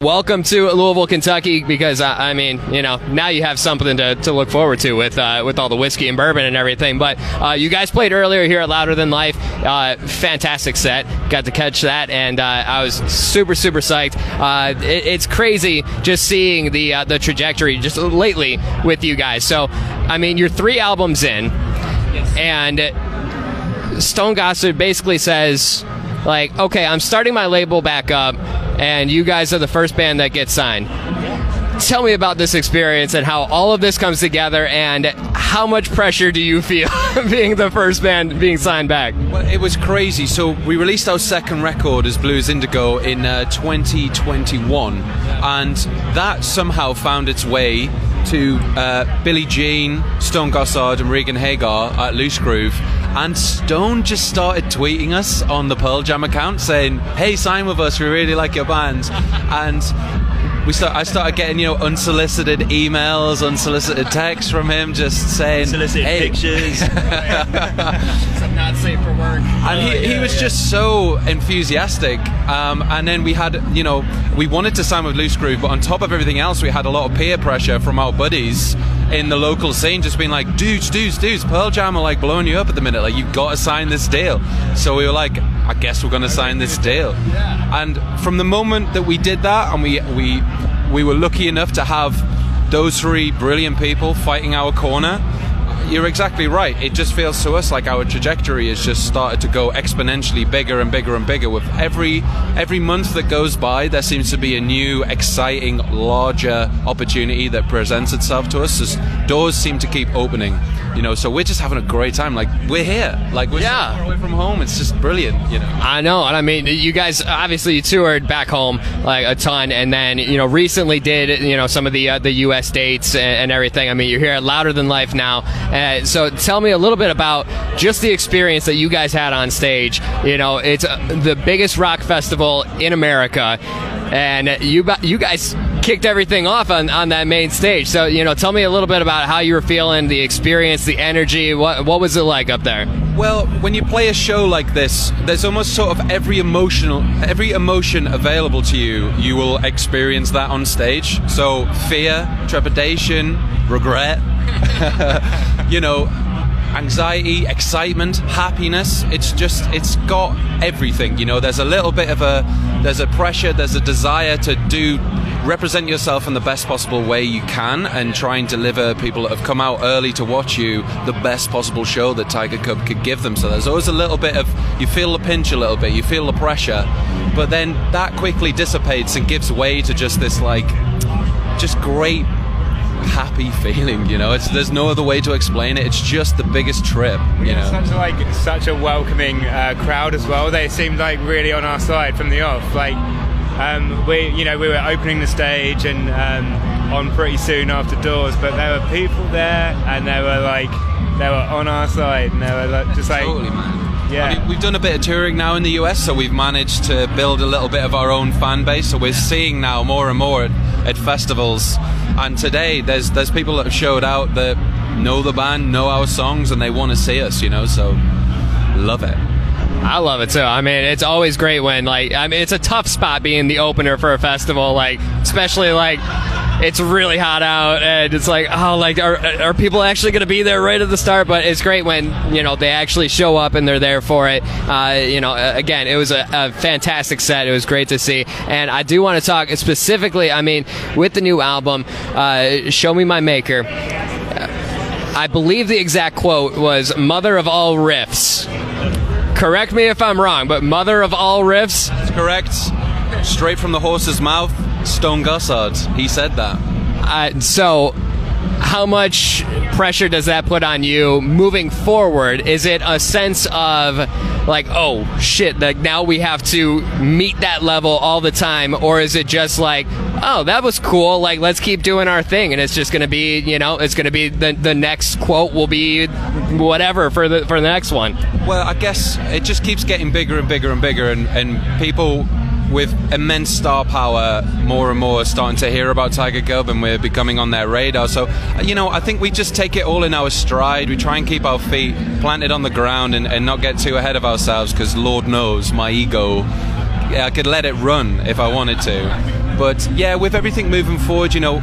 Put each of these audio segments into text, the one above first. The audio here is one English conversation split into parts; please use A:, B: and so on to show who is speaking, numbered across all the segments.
A: welcome to Louisville, Kentucky, because I mean, you know, now you have something to look forward to with all the whiskey and bourbon and everything. But you guys played earlier here at Louder Than Life. Fantastic set. Got to catch that, and I was super psyched. It's crazy just seeing the trajectory just lately with you guys. So, I mean, you're 3 albums in, and Stone Gossard basically says, like, okay, I'm starting my label back up, and you guys are the first band that gets signed. Tell me about this experience and how all of this comes together, and how much pressure do you feel being the first band being signed back?
B: Well, it was crazy. So we released our second record as Blue as Indigo in 2021, and that somehow found its way to Billie Jean, Stone Gossard, and Regan Hagar at Loose Groove. And Stone just started tweeting us on the Pearl Jam account saying, "Hey, sign with us, we really like your band." And I started getting, you know, unsolicited emails, unsolicited texts from him, just saying,
C: unsolicited
B: hey.
C: pictures.
A: Some not safe for work.
B: And he was just so enthusiastic. And then we had, you know, we wanted to sign with Loose Groove, but on top of everything else, we had a lot of peer pressure from our buddies in the local scene, just being like, dudes, Pearl Jam are like blowing you up at the minute, like, you've got to sign this deal. So we were like, I guess we're going to sign this deal. And from the moment that we did that, and we were lucky enough to have those 3 brilliant people fighting our corner, you're exactly right. It just feels to us like our trajectory has just started to go exponentially bigger and bigger and bigger. With every month that goes by, there seems to be a new, exciting, larger opportunity that presents itself to us. As doors seem to keep opening, you know. So we're just having a great time. Like, we're here. Like, we're so far away from home. It's just brilliant, you know.
A: I know, and I mean, you guys obviously you toured back home like a ton, and then, you know, recently did, you know, some of the U.S. dates and everything. I mean, you're here at Louder Than Life now. So tell me a little bit about just the experience that you guys had on stage. You know, it's the biggest rock festival in America, and you guys kicked everything off on that main stage. So, you know, tell me a little bit about how you were feeling, the experience, the energy. What was it like up there?
B: Well, when you play a show like this, there's almost sort of every emotion available to you. You will experience that on stage. So fear, trepidation, regret, you know, anxiety, excitement, happiness. It's got everything, you know. There's a little bit of there's a pressure, there's a desire to represent yourself in the best possible way you can, and try and deliver people that have come out early to watch you the best possible show that Tigercub could give them. So there's always a little bit of, you feel the pinch a little bit, you feel the pressure, but then that quickly dissipates and gives way to just this, like, just great happy feeling, you know. There's no other way to explain it. It's just the biggest trip, you know.
D: Such a welcoming crowd as well. They seemed like really on our side from the off. Like, we were opening the stage and on pretty soon after doors, but there were people there, and they were on our side, and they were like, just like,
B: totally, man.
D: Yeah.
B: I mean, we've done a bit of touring now in the US, so we've managed to build a little bit of our own fan base. So we're seeing now more and more at festivals. And today, there's people that have showed out that know the band, know our songs, and they want to see us, you know. So, love it.
A: I love it too. I mean, it's always great when, like, I mean, it's a tough spot being the opener for a festival, like, especially like it's really hot out, and it's like, oh, like, are people actually going to be there right at the start? But it's great when, you know, they actually show up and they're there for it. You know, again, it was a fantastic set. It was great to see. And I do want to talk specifically, I mean, with the new album, Show Me My Maker. I believe the exact quote was "Mother of all riffs." Correct me if I'm wrong, but "Mother of all riffs"?
B: That's correct. Straight from the horse's mouth, Stone Gossard. He said that.
A: So, how much pressure does that put on you moving forward? Is it a sense of, like, oh, shit, like, now we have to meet that level all the time? Or is it just like, oh, that was cool, like, let's keep doing our thing, and it's just going to be, you know, it's going to be the next quote will be whatever for the next one?
B: Well, I guess it just keeps getting bigger and bigger and bigger, and people with immense star power more and more starting to hear about Tigercub, and we're becoming on their radar. So, you know, I think we just take it all in our stride. We try and keep our feet planted on the ground and not get too ahead of ourselves, because Lord knows my ego, I could let it run if I wanted to. But yeah, with everything moving forward, you know,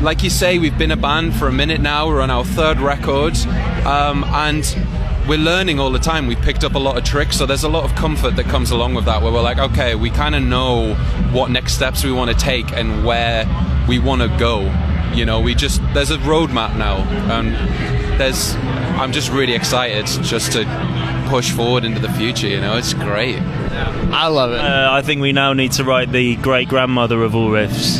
B: like you say, we've been a band for a minute now. We're on our 3rd record, and we're learning all the time. We've picked up a lot of tricks, so there's a lot of comfort that comes along with that, where we're like, okay, we kind of know what next steps we want to take and where we want to go. You know, there's a roadmap now, and I'm just really excited just to push forward into the future. You know, it's great.
A: I love it.
C: I think we now need to write the great-grandmother of all riffs.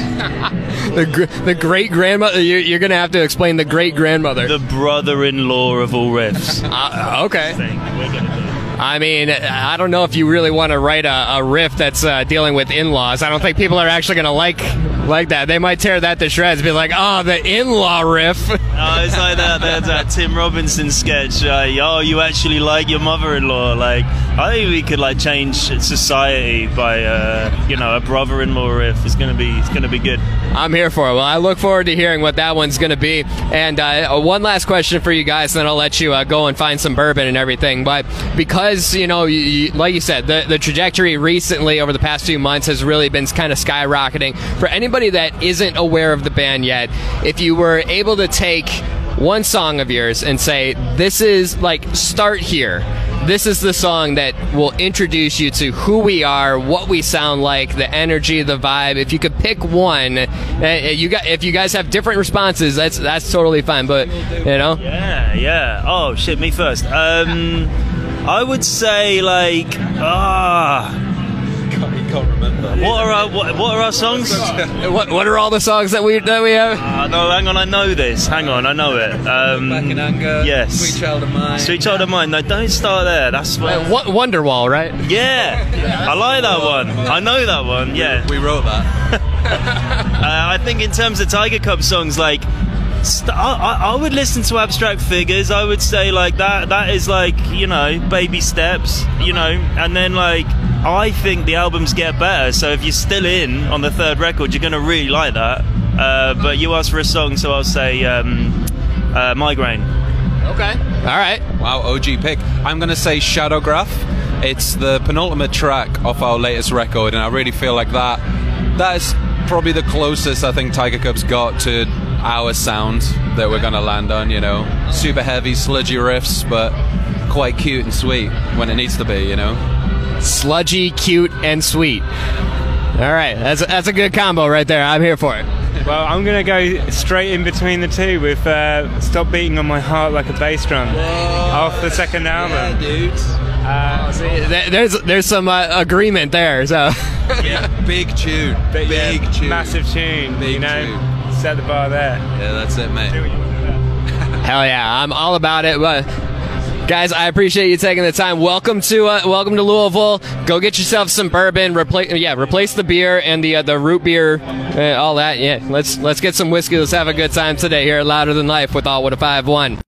A: The great-grandmother? You're going to have to explain the great-grandmother.
C: The brother-in-law of all riffs.
A: Okay.
C: We're going to do.
A: I mean, I don't know if you really want to write a riff that's dealing with in-laws. I don't think people are actually going to like that. They might tear that to shreds, be like, oh, the in-law riff.
C: It's like that Tim Robinson sketch. Oh, you actually like your mother-in-law. Like, I think we could like change society by a brother-in-law riff. It's gonna be good.
A: I'm here for it. Well, I look forward to hearing what that one's gonna be. And one last question for you guys, and then I'll let you go and find some bourbon and everything. But because you like you said, the trajectory recently over the past few months has really been kind of skyrocketing. For anybody that isn't aware of the band yet, if you were able to take one song of yours and say, this is like, start here. This is the song that will introduce you to who we are, what we sound like, the energy, the vibe. If you could pick one, if you guys have different responses, that's totally fine. But you know,
C: yeah. Oh shit, me first. I would say like
B: You can't remember.
C: What are our songs?
A: What are all the songs that we have?
C: No, hang on, I know this. Hang on, I know it.
B: Back in Anger.
C: Yes.
B: Sweet Child of Mine.
C: Sweet Child of Mine. No, don't start there. That's
A: Wonderwall, right?
C: Yeah, I like that one. I know that one. Yeah.
B: We wrote that.
C: I think in terms of Tigercub songs, like I would listen to Abstract Figures. I would say like that is like, you know, baby steps, you know, and then like I think the albums get better. So if you're still in on the third record, you're gonna really like that. But you asked for a song, so I'll say Migraine.
A: Okay. All right.
B: Wow, OG pick. I'm gonna say Shadowgraph. It's the penultimate track off our latest record, and I really feel like that is probably the closest I think Tigercub's got to our sound that we're gonna land on. You know, super heavy, sludgy riffs, but quite cute and sweet when it needs to be. You know,
A: sludgy, cute, and sweet. All right, that's a good combo right there. I'm here for it.
D: Well, I'm going to go straight in between the two with Stop Beating on My Heart Like a Bass Drum off the second album.
B: Yeah, dude.
A: There's some agreement there. So
B: yeah, big tune. Big tune.
D: Massive tune.
B: Big
D: tune. Set the bar there.
B: Yeah, that's it, mate.
A: Hell yeah, I'm all about it. But guys, I appreciate you taking the time. Welcome to Louisville. Go get yourself some bourbon. Replace the beer and the root beer, all that. Yeah, let's get some whiskey. Let's have a good time today here at Louder Than Life with All What a 5-1.